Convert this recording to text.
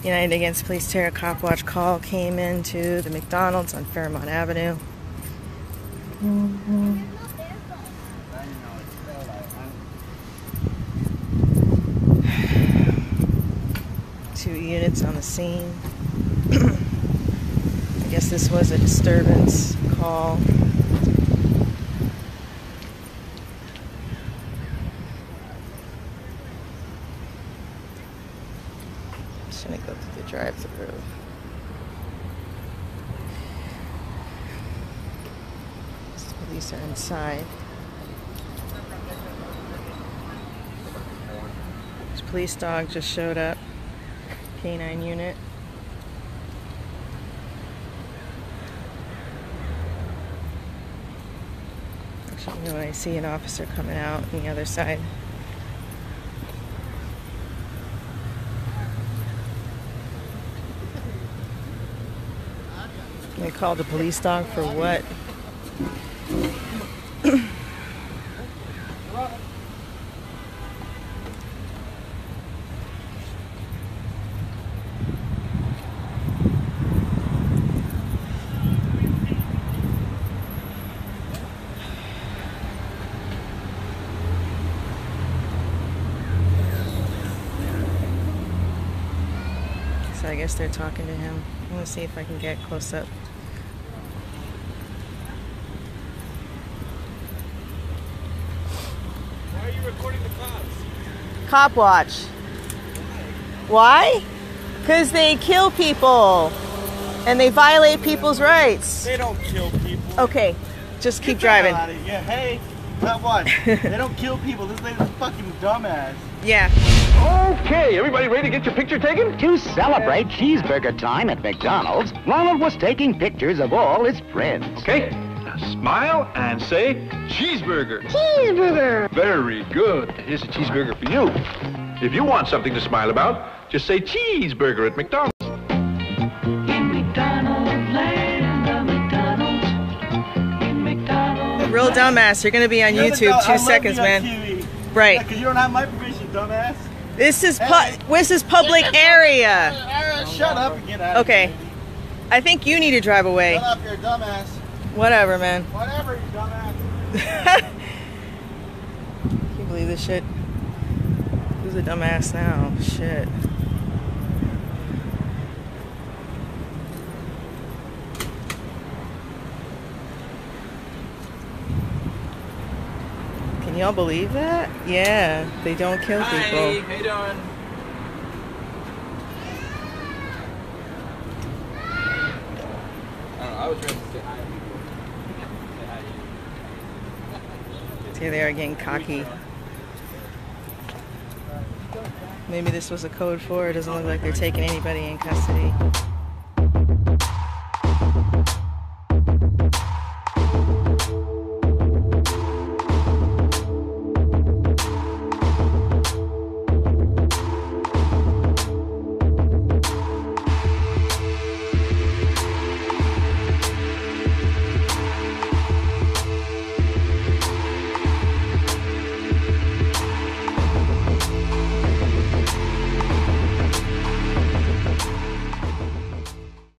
United Against Police Terror Copwatch call came into the McDonald's on Fairmount Avenue. Two units on the scene. I guess this was a disturbance call. I'm just gonna go through the drive-thru. The police are inside. This police dog just showed up. Canine unit. Actually, you know, when I see an officer coming out on the other side. They called the police dog for what? So I guess they're talking to him. I'm gonna see if I can get close up. Why are you recording the cops? Copwatch. Why? Because they kill people and they violate people's rights. They don't kill people. Okay, just keep driving. Yeah, hey, Copwatch. They don't kill people. This lady's a fucking dumbass. Yeah. Okay, everybody ready to get your picture taken? To celebrate cheeseburger time at McDonald's, Ronald was taking pictures of all his friends. Okay, now smile and say cheeseburger. Cheeseburger! Very good. Here's a cheeseburger for you. If you want something to smile about, just say cheeseburger at McDonald's. In McDonald's land, the McDonald's. In McDonald's. Real dumbass. You're gonna be on YouTube. 2 seconds, man. Right. Because you don't have my permission, dumbass. This is public area. Shut up and get out of here. Okay. I think you need to drive away. Shut up, you're a dumbass. Whatever, man. Whatever, you dumbass. Can you believe this shit? Who's a dumbass now? Shit. Can y'all believe that? Yeah, they don't kill people. Hi, how you doing? I don't know, I was ready to say hi to people. Say hi to you. Here they are getting cocky. Maybe this was a code 4. It doesn't look like they're taking anybody in custody.